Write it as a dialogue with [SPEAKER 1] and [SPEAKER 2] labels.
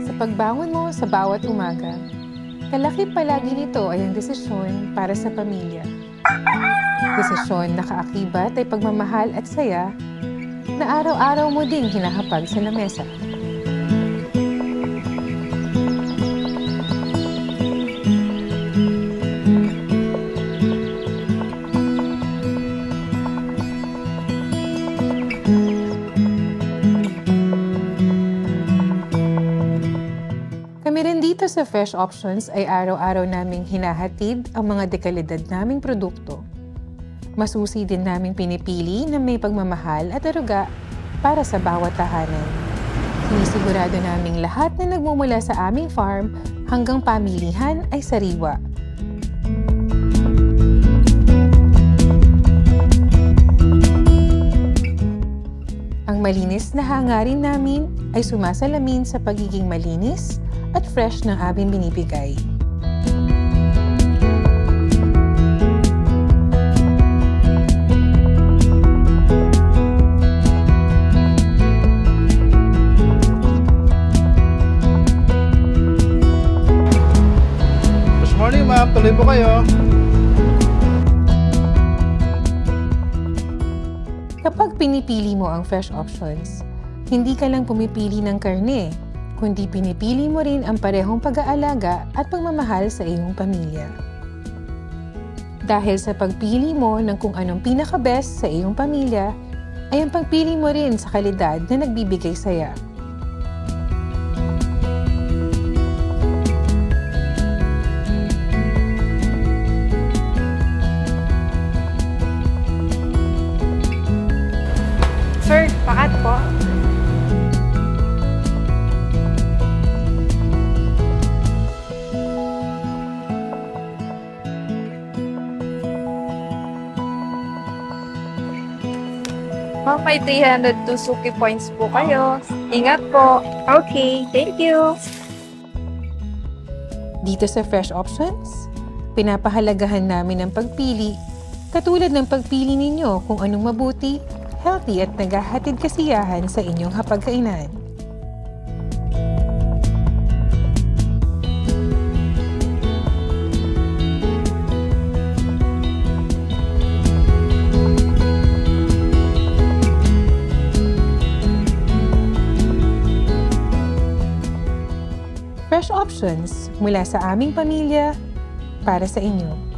[SPEAKER 1] Sa pagbangon mo sa bawat umaga, kalaki palagi nito ay ang desisyon para sa pamilya. Desisyon na kaakibat ay pagmamahal at saya na araw-araw mo ding hinahapag sa lamesa. Kami rin dito sa Fresh Options ay araw-araw naming hinahatid ang mga dekalidad naming produkto. Masusi din naming pinipili na may pagmamahal at aruga para sa bawat tahanan. Sinisigurado naming lahat na nagmumula sa aming farm hanggang pamilihan ay sariwa. Ang malinis na hangarin namin ay sumasalamin sa pagiging malinis at fresh ng aming binibigay.
[SPEAKER 2] Good morning, ma'am. Tuloy po kayo.
[SPEAKER 1] Kapag pinipili mo ang Fresh Options, hindi ka lang pumipili ng karne, kundi pinipili mo rin ang parehong pag-aalaga at pagmamahal sa iyong pamilya. Dahil sa pagpili mo ng kung anong pinaka-best sa iyong pamilya, ay ang pagpili mo rin sa kalidad na nagbibigay saya.
[SPEAKER 3] Sir, pakat po. Ma'am, may 302 Suki points po kayo. Ingat po. Okay, thank you.
[SPEAKER 1] Dito sa Fresh Options, pinapahalagahan namin ang pagpili, katulad ng pagpili ninyo kung anong mabuti, healthy at naghahatid kasiyahan sa inyong hapagkainan. Fresh Options mula sa aming pamilya para sa inyo.